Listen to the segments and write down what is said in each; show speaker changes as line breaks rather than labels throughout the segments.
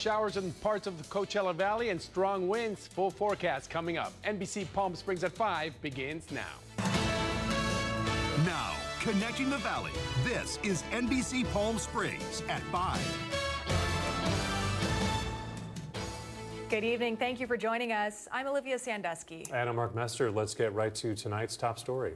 Showers in parts of the Coachella Valley and strong winds. Full forecast coming up. NBC Palm Springs at 5 begins now.
Now, connecting the valley, this is NBC Palm Springs at 5.
Good evening. Thank you for joining us. I'm Olivia Sandusky.
And I'm Mark Mester. Let's get right to tonight's top story.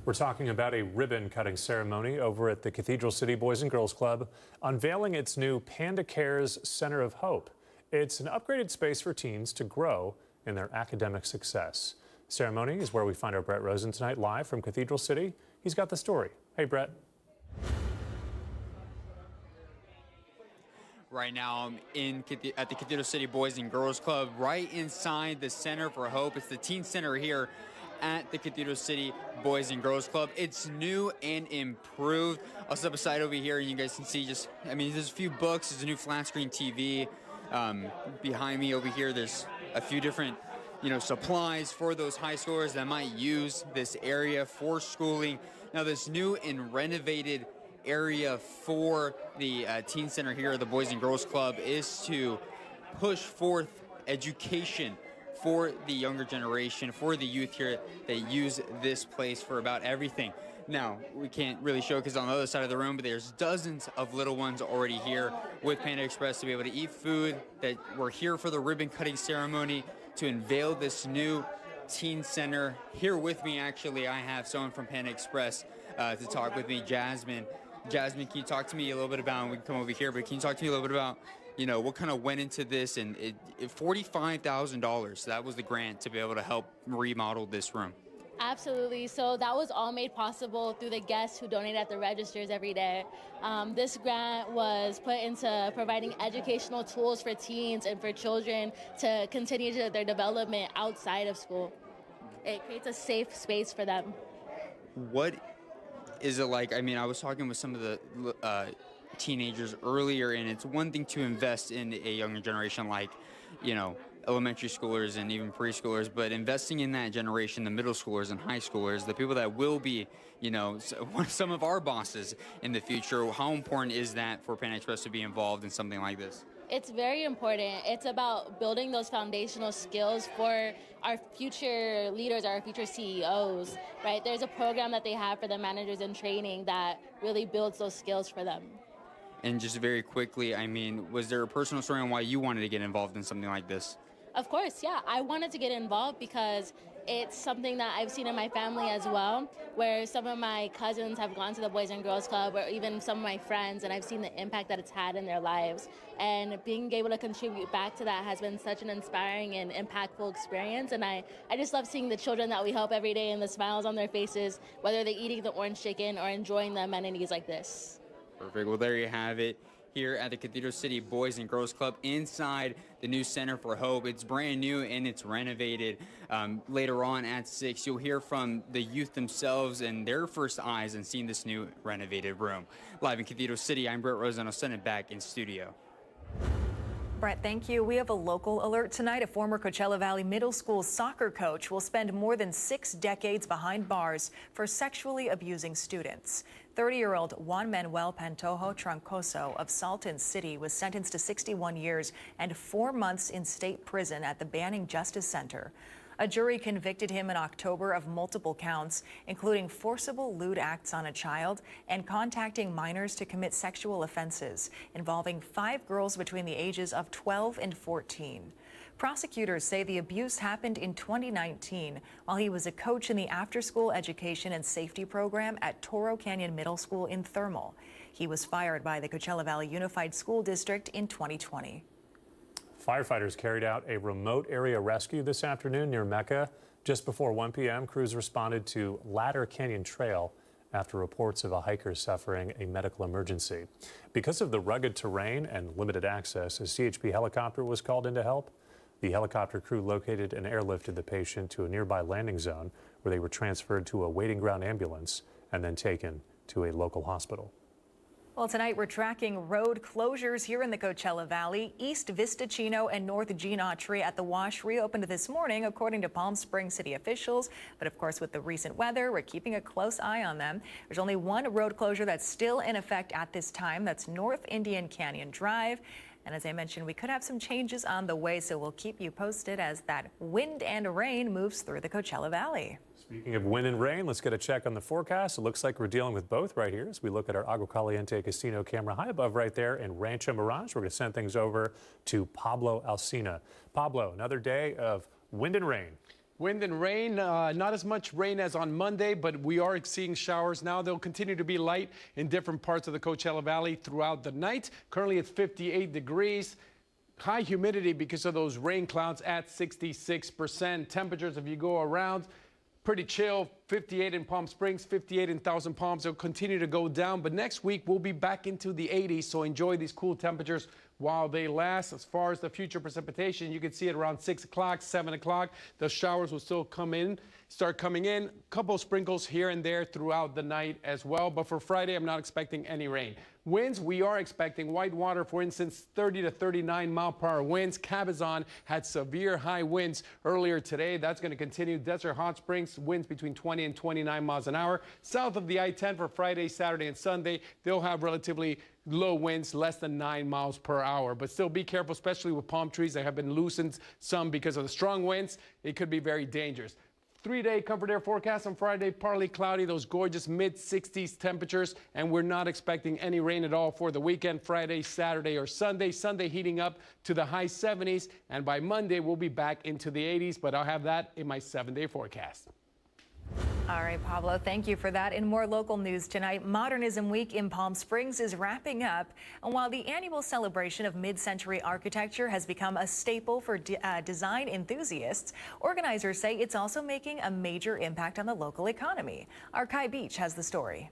We're talking about a ribbon-cutting ceremony over at the Cathedral City Boys and Girls Club, unveiling its new Panda Cares Center of Hope. It's an upgraded space for teens to grow in their academic success. Ceremony is where we find our Brett Rosen tonight, live from Cathedral City. He's got the story. Hey, Brett.
Right now, I'm at the Cathedral City Boys and Girls Club, right inside the Center for Hope. It's the teen center here at the Cathedral City Boys and Girls Club. It's new and improved. I'll step aside over here and you guys can see there's a few books, there's a new flat screen TV. Behind me over here, there's a few different, supplies for those high schoolers that might use this area for schooling. Now, this new and renovated area for the teen center here at the Boys and Girls Club is to push forth education for the younger generation, for the youth here that use this place for about everything. Now, we can't really show because on the other side of the room, but there's dozens of little ones already here with Panda Express to be able to eat food, that we're here for the ribbon cutting ceremony to unveil this new teen center. Here with me, actually, I have someone from Panda Express to talk with me, Jasmine. Jasmine, can you talk to me a little bit about, and we can come over here, but can you talk to me a little bit about what kind of went into this? And $45,000, that was the grant to be able to help remodel this room.
Absolutely. So that was all made possible through the guests who donate at the registers every day. This grant was put into providing educational tools for teens and for children to continue their development outside of school. It creates a safe space for them. What
is it like? I was talking with some of the teenagers earlier, and it's one thing to invest in a younger generation like, elementary schoolers and even preschoolers, but investing in that generation, the middle schoolers and high schoolers, the people that will be, some of our bosses in the future, how important is that for Panda Express to be involved in something like this?
It's very important. It's about building those foundational skills for our future leaders, our future CEOs, right? There's a program that they have for the managers in training that really builds those skills for them.
And just very quickly, was there a personal story on why you wanted to get involved in something like this?
Of course, yeah. I wanted to get involved because it's something that I've seen in my family as well, where some of my cousins have gone to the Boys and Girls Club, or even some of my friends, and I've seen the impact that it's had in their lives. And being able to contribute back to that has been such an inspiring and impactful experience. And I just love seeing the children that we help every day and the smiles on their faces, whether they're eating the orange chicken or enjoying the amenities like this.
Perfect. Well, there you have it. Here at the Cathedral City Boys and Girls Club inside the new Center for Hope. It's brand new and it's renovated. Later on at 6, you'll hear from the youth themselves and their first eyes in seeing this new renovated room. Live in Cathedral City, I'm Brett Rosen. I'll send it back in studio.
Brett, thank you. We have a local alert tonight. A former Coachella Valley Middle School soccer coach will spend more than 6 decades behind bars for sexually abusing students. 30-year-old Juan Manuel Pantojo Troncoso of Salton City was sentenced to 61 years and 4 months in state prison at the Banning Justice Center. A jury convicted him in October of multiple counts, including forcible lewd acts on a child and contacting minors to commit sexual offenses involving 5 girls between the ages of 12 and 14. Prosecutors say the abuse happened in 2019 while he was a coach in the after-school education and safety program at Toro Canyon Middle School in Thermal. He was fired by the Coachella Valley Unified School District in 2020.
Firefighters carried out a remote area rescue this afternoon near Mecca. Just before 1 p.m., crews responded to Ladder Canyon Trail after reports of a hiker suffering a medical emergency. Because of the rugged terrain and limited access, a CHP helicopter was called in to help. The helicopter crew located and airlifted the patient to a nearby landing zone where they were transferred to a waiting ground ambulance and then taken to a local hospital.
Well, tonight we're tracking road closures here in the Coachella Valley. East Vista Chino and North Gene Autry at the Wash reopened this morning, according to Palm Springs city officials. But of course, with the recent weather, we're keeping a close eye on them. There's only one road closure that's still in effect at this time. That's North Indian Canyon Drive. And as I mentioned, we could have some changes on the way, so we'll keep you posted as that wind and rain moves through the Coachella Valley.
Speaking of wind and rain, let's get a check on the forecast. It looks like we're dealing with both right here as we look at our Agua Caliente Casino camera high above right there in Rancho Mirage. We're going to send things over to Pablo Alsina. Pablo, another day of wind and rain.
Wind and rain, not as much rain as on Monday, but we are seeing showers now. They'll continue to be light in different parts of the Coachella Valley throughout the night. Currently it's 58 degrees. High humidity because of those rain clouds at 66%. Temperatures, if you go around, pretty chill. 58 in Palm Springs, 58 in Thousand Palms. They'll continue to go down, but next week we'll be back into the 80s, so enjoy these cool temperatures while they last. As far as the future precipitation, you can see it around 6 o'clock, 7 o'clock. The showers will still start coming in. A couple sprinkles here and there throughout the night as well, but for Friday, I'm not expecting any rain. Winds, we are expecting Whitewater, for instance, 30 to 39 mile-per-hour winds. Cabazon had severe high winds earlier today. That's going to continue. Desert Hot Springs, winds between 20 and 29 miles an hour. South of the I-10 for Friday, Saturday, and Sunday, they'll have relatively low winds, less than 9 miles per hour. But still be careful, especially with palm trees. They have been loosened some because of the strong winds. It could be very dangerous. 3-day Comfort Air forecast on Friday, partly cloudy, those gorgeous mid-60s temperatures, and we're not expecting any rain at all for the weekend, Friday, Saturday, or Sunday. Sunday heating up to the high 70s, and by Monday, we'll be back into the 80s, but I'll have that in my 7-day forecast.
All right, Pablo, thank you for that. In more local news tonight, Modernism Week in Palm Springs is wrapping up. And while the annual celebration of mid-century architecture has become a staple for design enthusiasts, organizers say it's also making a major impact on the local economy. Our Kai Beach has the story.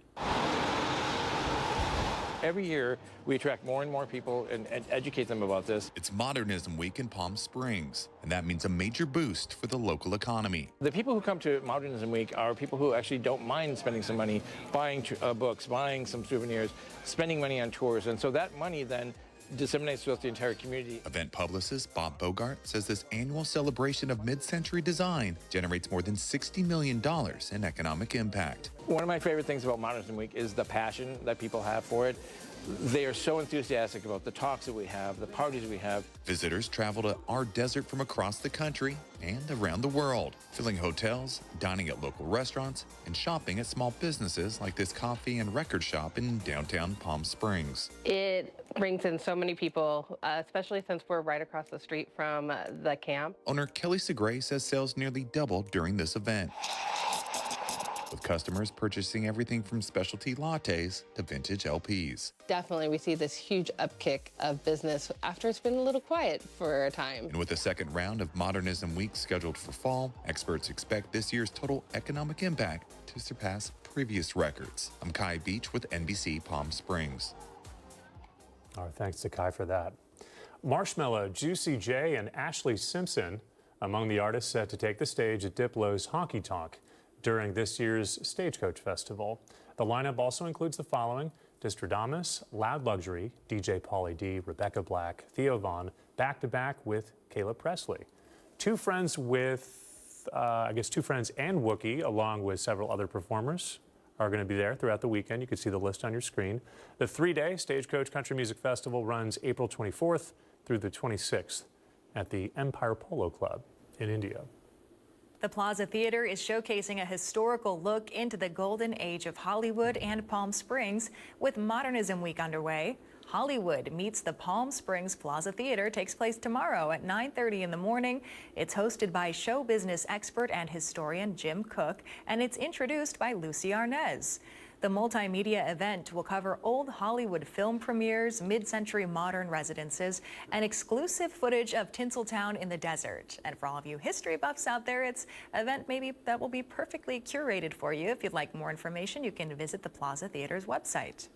Every year, we attract more and more people and educate them about this.
It's Modernism Week in Palm Springs, and that means a major boost for the local economy.
The people who come to Modernism Week are people who actually don't mind spending some money, buying books, buying some souvenirs, spending money on tours, and so that money then disseminates throughout the entire community.
Event publicist Bob Bogart says this annual celebration of mid-century design generates more than $60 million in economic impact.
One of my favorite things about Modernism Week is the passion that people have for it. They are so enthusiastic about the talks that we have, the parties we have.
Visitors travel to our desert from across the country and around the world, filling hotels, dining at local restaurants, and shopping at small businesses like this coffee and record shop in downtown Palm Springs.
It brings in so many people, especially since we're right across the street from the camp.
Owner Kelly Segray says sales nearly doubled during this event, with customers purchasing everything from specialty lattes to vintage LPs.
Definitely, we see this huge upkick of business after it's been a little quiet for a time.
And with the second round of Modernism Week scheduled for fall, experts expect this year's total economic impact to surpass previous records. I'm Kai Beach with NBC Palm Springs.
All right, thanks to Kai for that. Marshmello, Juicy J, and Ashley Simpson among the artists set to take the stage at Diplo's Honky Tonk during this year's Stagecoach Festival. The lineup also includes the following: Distradamus, Loud Luxury, DJ Pauly D, Rebecca Black, Theo Vaughn, back-to-back with Caleb Presley. Two friends and Wookie, along with several other performers, are going to be there throughout the weekend. You can see the list on your screen. The 3-day Stagecoach Country Music Festival runs April 24th through the 26th at the Empire Polo Club in India.
The Plaza Theater is showcasing a historical look into the golden age of Hollywood and Palm Springs with Modernism Week underway. Hollywood Meets the Palm Springs Plaza Theater takes place tomorrow at 9:30 in the morning. It's hosted by show business expert and historian Jim Cook, and it's introduced by Lucy Arnez. The multimedia event will cover old Hollywood film premieres, mid-century modern residences, and exclusive footage of Tinseltown in the desert. And for all of you history buffs out there, it's an event maybe that will be perfectly curated for you. If you'd like more information, you can visit the Plaza Theater's website.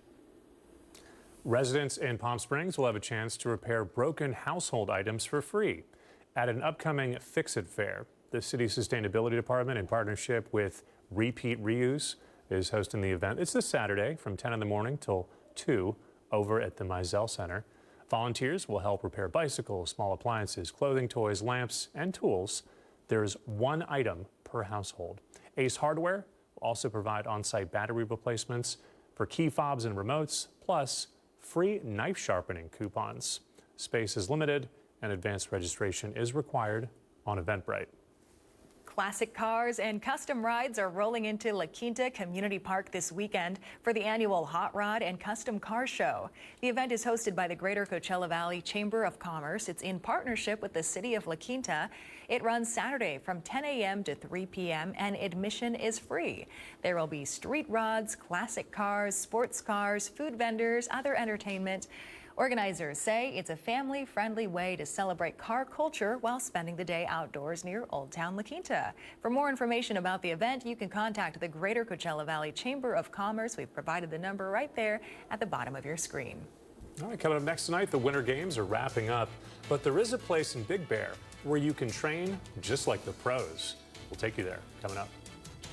Residents in Palm Springs will have a chance to repair broken household items for free at an upcoming Fix-It Fair. The city's sustainability department, in partnership with Repeat Reuse, is hosting the event. It's this Saturday from 10 in the morning till 2 over at the Mizell Center. Volunteers will help repair bicycles, small appliances, clothing, toys, lamps, and tools. There's one item per household. Ace Hardware will also provide on-site battery replacements for key fobs and remotes, plus free knife sharpening coupons. Space is limited and advanced registration is required on Eventbrite.
Classic cars and custom rides are rolling into La Quinta Community Park this weekend for the annual Hot Rod and Custom Car Show. The event is hosted by the Greater Coachella Valley Chamber of Commerce. It's in partnership with the city of La Quinta. It runs Saturday from 10 a.m. to 3 p.m. and admission is free. There will be street rods, classic cars, sports cars, food vendors, other entertainment. Organizers say it's a family-friendly way to celebrate car culture while spending the day outdoors near Old Town La Quinta. For more information about the event, you can contact the Greater Coachella Valley Chamber of Commerce. We've provided the number right there at the bottom of your screen.
All right, coming up next tonight, the Winter Games are wrapping up, but there is a place in Big Bear where you can train just like the pros. We'll take you there coming up.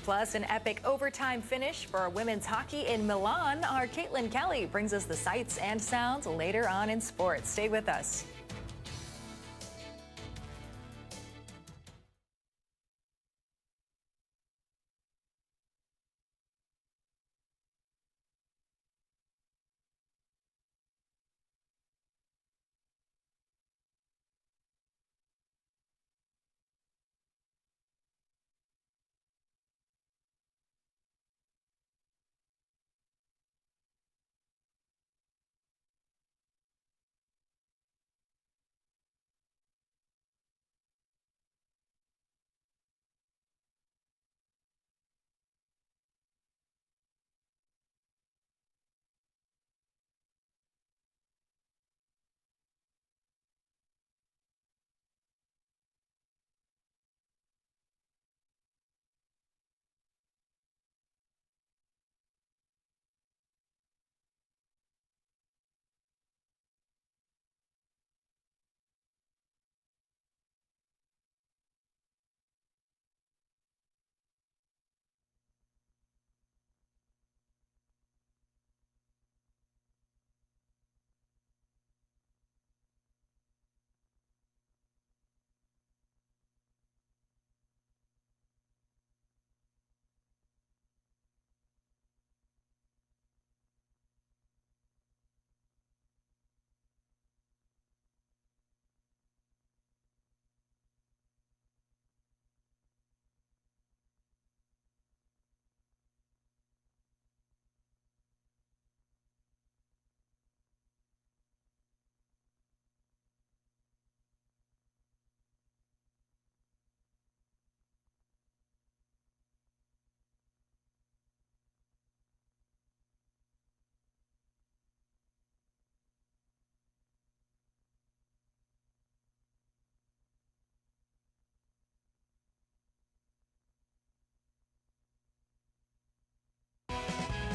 Plus, an epic overtime finish for women's hockey in Milan. Our Caitlin Kelly brings us the sights and sounds later on in sports. Stay with us.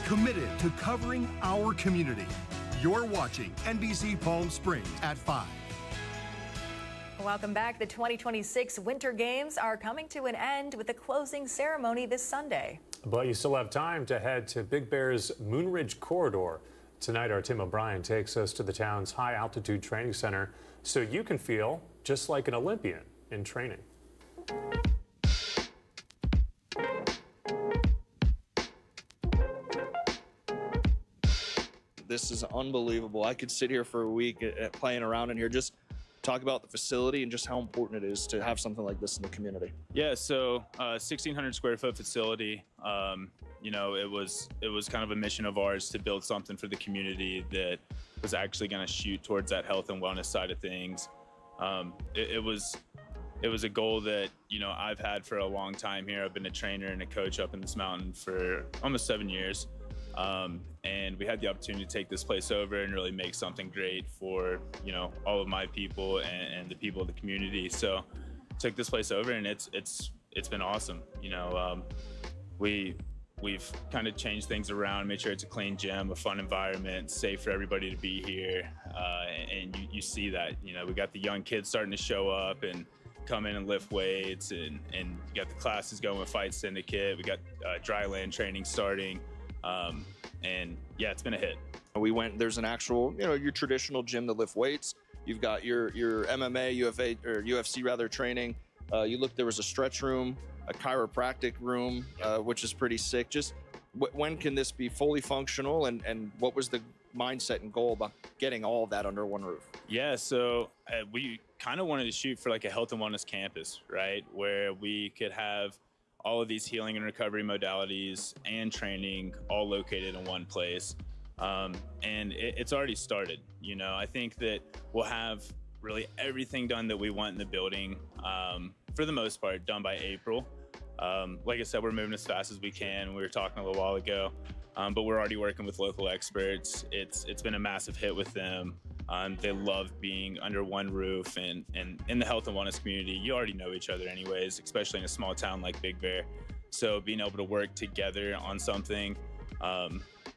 Committed to covering our community. You're watching NBC Palm Springs at 5.
Welcome back. The 2026 Winter Games are coming to an end with a closing ceremony this Sunday.
But you still have time to head to Big Bear's Moonridge Corridor. Tonight, our Tim O'Brien takes us to the town's high-altitude training center so you can feel just like an Olympian in training.
This is unbelievable. I could sit here for a week playing around in here, just talk about the facility and just how important it is to have something like this in the community.
Yeah, so 1,600 square foot facility. You know, it was kind of a mission of ours to build something for the community that was actually going to shoot towards that health and wellness side of things. It was a goal that, you know, I've had for a long time here. I've been a trainer and a coach up in this mountain for almost 7 years. And we had the opportunity to take this place over and really make something great for, you know, all of my people and the people of the community. So took this place over and it's been awesome. You know, we've kind of changed things around, made sure it's a clean gym, a fun environment, safe for everybody to be here. And you see that, you know, we got the young kids starting to show up and come in and lift weights, and you got the classes going with Fight Syndicate. We got dry land training starting. And yeah, it's been a hit.
There's an actual, you know, your traditional gym that lift weights. You've got your MMA, UFC rather training. There was a stretch room, a chiropractic room, which is pretty sick. Just when can this be fully functional, and what was the mindset and goal about getting all of that under one roof?
Yeah, so we kind of wanted to shoot for like a health and wellness campus, right? Where we could have all of these healing and recovery modalities and training all located in one place. And it's already started. You know, I think that we'll have really everything done that we want in the building, for the most part, done by April. Like I said, we're moving as fast as we can. We were talking a little while ago, but we're already working with local experts. It's been a massive hit with them. They love being under one roof, and in the health and wellness community, you already know each other anyways, especially in a small town like Big Bear. So being able to work together on something,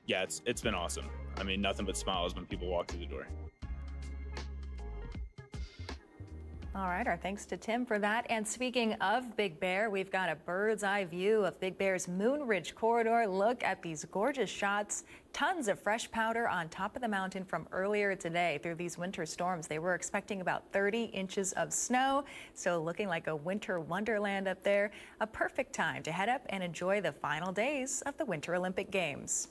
yeah, it's been awesome. I mean, nothing but smiles when people walk through the door.
All right, our thanks to Tim for that. And speaking of Big Bear, we've got a bird's eye view of Big Bear's Moon Ridge corridor. Look at these gorgeous shots. Tons of fresh powder on top of the mountain from earlier today. Through these winter storms, they were expecting about 30 inches of snow. So looking like a winter wonderland up there. A perfect time to head up and enjoy the final days of the Winter Olympic Games.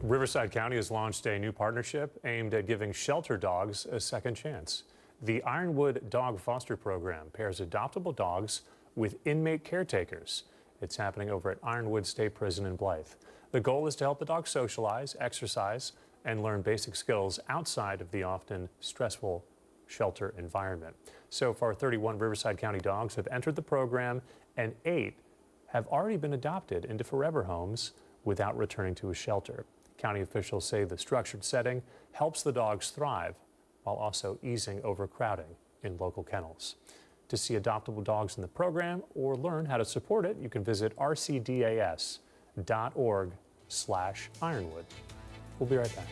Riverside County has launched a new partnership aimed at giving shelter dogs a second chance. The Ironwood Dog Foster Program pairs adoptable dogs with inmate caretakers. It's happening over at Ironwood State Prison in Blythe. The goal is to help the dogs socialize, exercise, and learn basic skills outside of the often stressful shelter environment. So far, 31 Riverside County dogs have entered the program, and 8 have already been adopted into forever homes without returning to a shelter. County officials say the structured setting helps the dogs thrive while also easing overcrowding in local kennels. To see adoptable dogs in the program or learn how to support it, you can visit rcdas.org/Ironwood. We'll be right back.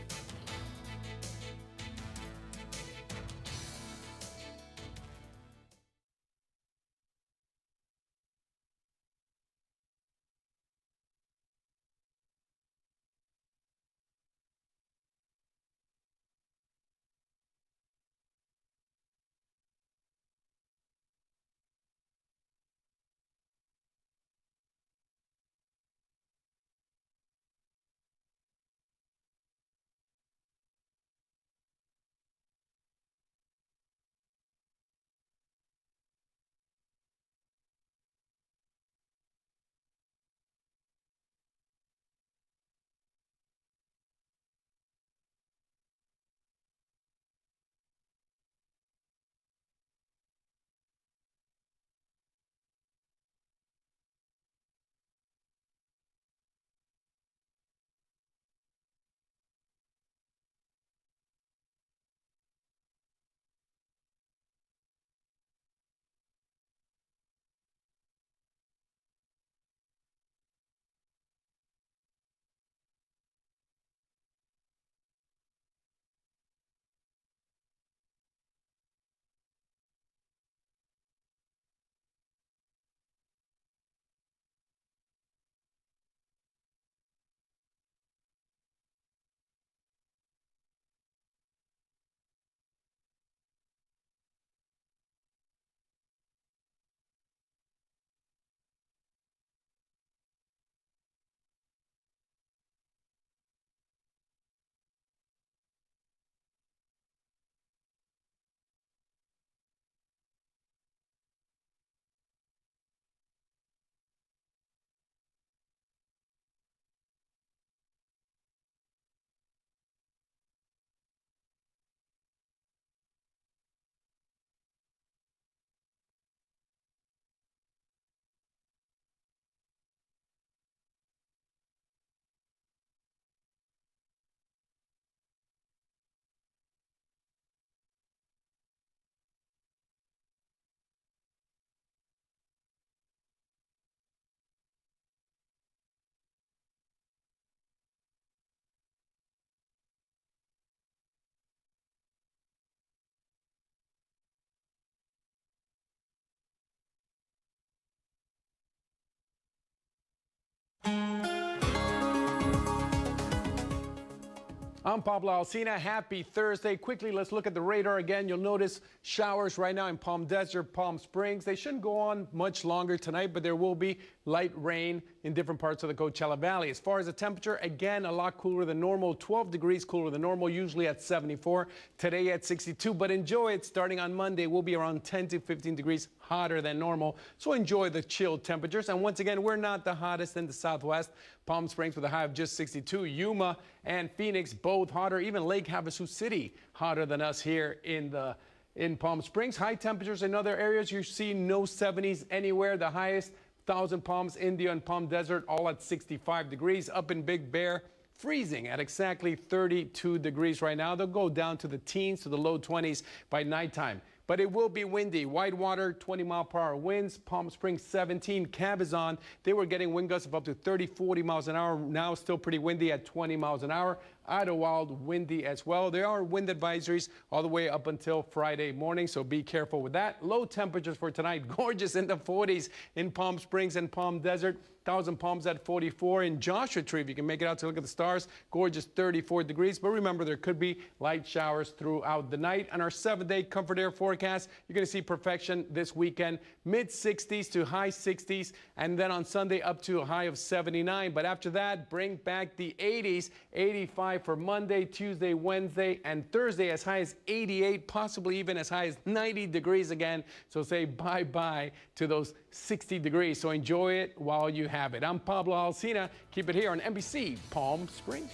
I'm Pablo Alcina. Happy Thursday. Quickly, let's look at the radar again. You'll notice showers right now in Palm Desert, Palm Springs. They shouldn't go on much longer tonight, but there will be light rain in different parts of the Coachella Valley. As far as the temperature, again, a lot cooler than normal. 12 degrees cooler than normal, usually at 74. Today at 62, but enjoy it. Starting on Monday, we'll be around 10 to 15 degrees hotter than normal. So enjoy the chilled temperatures. And once again, we're not the hottest in the Southwest. Palm Springs with a high of just 62. Yuma and Phoenix both hotter. Even Lake Havasu City hotter than us here in Palm Springs. High temperatures in other areas. You see no 70s anywhere. The highest, Thousand Palms, India, and Palm Desert all at 65 degrees. Up in Big Bear, freezing at exactly 32 degrees right now. They'll go down to the teens to the low 20s by nighttime. But it will be windy. Whitewater, 20-mile-per-hour winds. Palm Springs, 17. Cabazon, they were getting wind gusts of up to 30, 40 miles an hour. Now still pretty windy at 20 miles an hour. Idlewild, windy as well. There are wind advisories all the way up until Friday morning, so be careful with that. Low temperatures for tonight. Gorgeous in the 40s in Palm Springs and Palm Desert. Thousand Palms at 44. In Joshua Tree, if you can make it out to look at the stars, gorgeous 34 degrees. But remember, there could be light showers throughout the night. On our 7-day Comfort Air forecast, you're going to see perfection this weekend. Mid-60s to high 60s. And then on Sunday, up to a high of 79. But after that, bring back the 80s. 85 for Monday, Tuesday, Wednesday, and Thursday, as high as 88, possibly even as high as 90 degrees again. So say bye-bye to those 60 degrees. So enjoy it while you have it. I'm Pablo Alcina. Keep it here on NBC Palm Springs.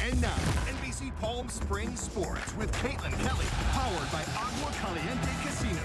And now, NBC Palm Springs Sports with Caitlin Kelly, powered by Agua Caliente Casino.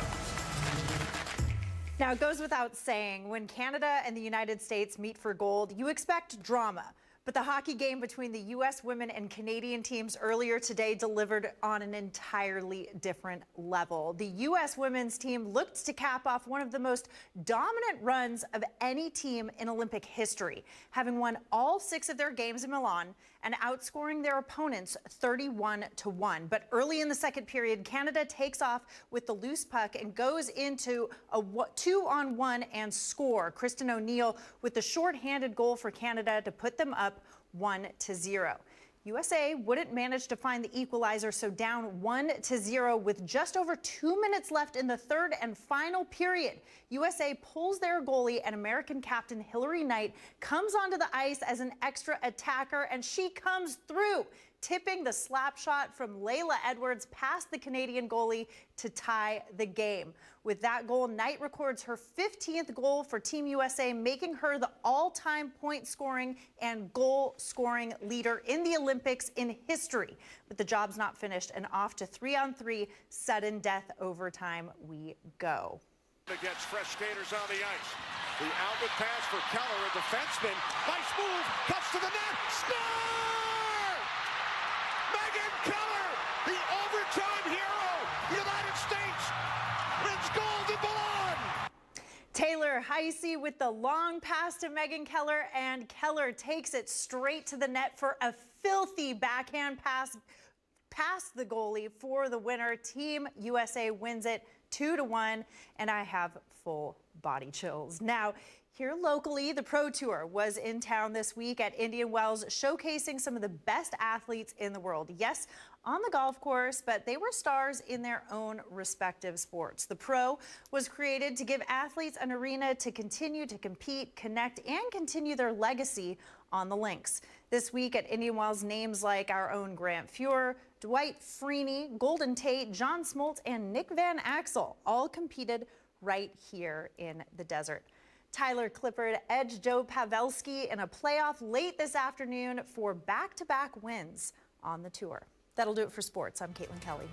Now, it goes without saying, when Canada and the United States meet for gold, you expect drama. But the hockey game between the U.S. women and Canadian teams earlier today delivered on an entirely different level. The U.S. women's team looked to cap off one of the most dominant runs of any team in Olympic history, having won all 6 of their games in Milan and outscoring their opponents 31-1. But early in the second period, Canada takes off with the loose puck and goes into a 2-on-1 and score. Kristen O'Neill with the shorthanded goal for Canada to put them up 1-0. USA wouldn't manage to find the equalizer, so down 1-0 with just over 2 minutes left in the third and final period. USA pulls their goalie, and American captain Hillary Knight comes onto the ice as an extra attacker, and she comes through, tipping the slap shot from Layla Edwards past the Canadian goalie to tie the game. With that goal, Knight records her 15th goal for Team USA, making her the all-time point scoring and goal scoring leader in the Olympics in history. But the job's not finished, and off to 3-on-3 sudden death overtime we go.
Against fresh skaters on the ice. The outlet pass for Keller, a defenseman. Nice move, cuts to the net, score! Megan Keller, the overtime hero, United States, wins gold in Milan.
Taylor Heisey with the long pass to Megan Keller, and Keller takes it straight to the net for a filthy backhand pass past the goalie for the winner. Team USA wins it 2-1, and I have full body chills. Now, here locally, the Pro Tour was in town this week at Indian Wells, showcasing some of the best athletes in the world. Yes, on the golf course, but they were stars in their own respective sports. The Pro was created to give athletes an arena to continue to compete, connect, and continue their legacy on the links. This week at Indian Wells, names like our own Grant Fuhr, Dwight Freeney, Golden Tate, John Smoltz, and Nick Van Axel all competed right here in the desert. Tyler Clippard edged Joe Pavelski in a playoff late this afternoon for back-to-back wins on the tour. That'll do it for sports. I'm Caitlin Kelly.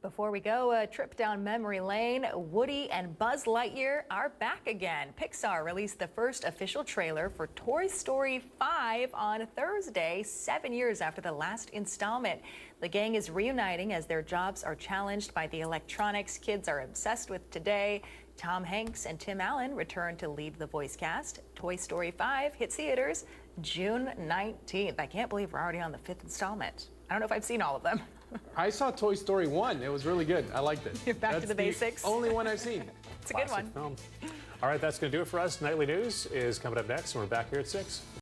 Before we go, a trip down memory lane, Woody and Buzz Lightyear are back again. Pixar released the first official trailer for Toy Story 5 on Thursday, 7 years after the last installment. The gang is reuniting as their jobs are challenged by the electronics kids are obsessed with today. Tom Hanks and Tim Allen return to lead the voice cast. Toy Story 5 hits theaters June 19th. I can't believe we're already on the 5th installment. I don't know if I've seen all of them.
I saw Toy Story 1. It was really good. I liked it.
You're back to the basics.
Only one I've seen.
It's a good one.
Film. All right, that's going to do it for us. Nightly News is coming up next, and we're back here at 6.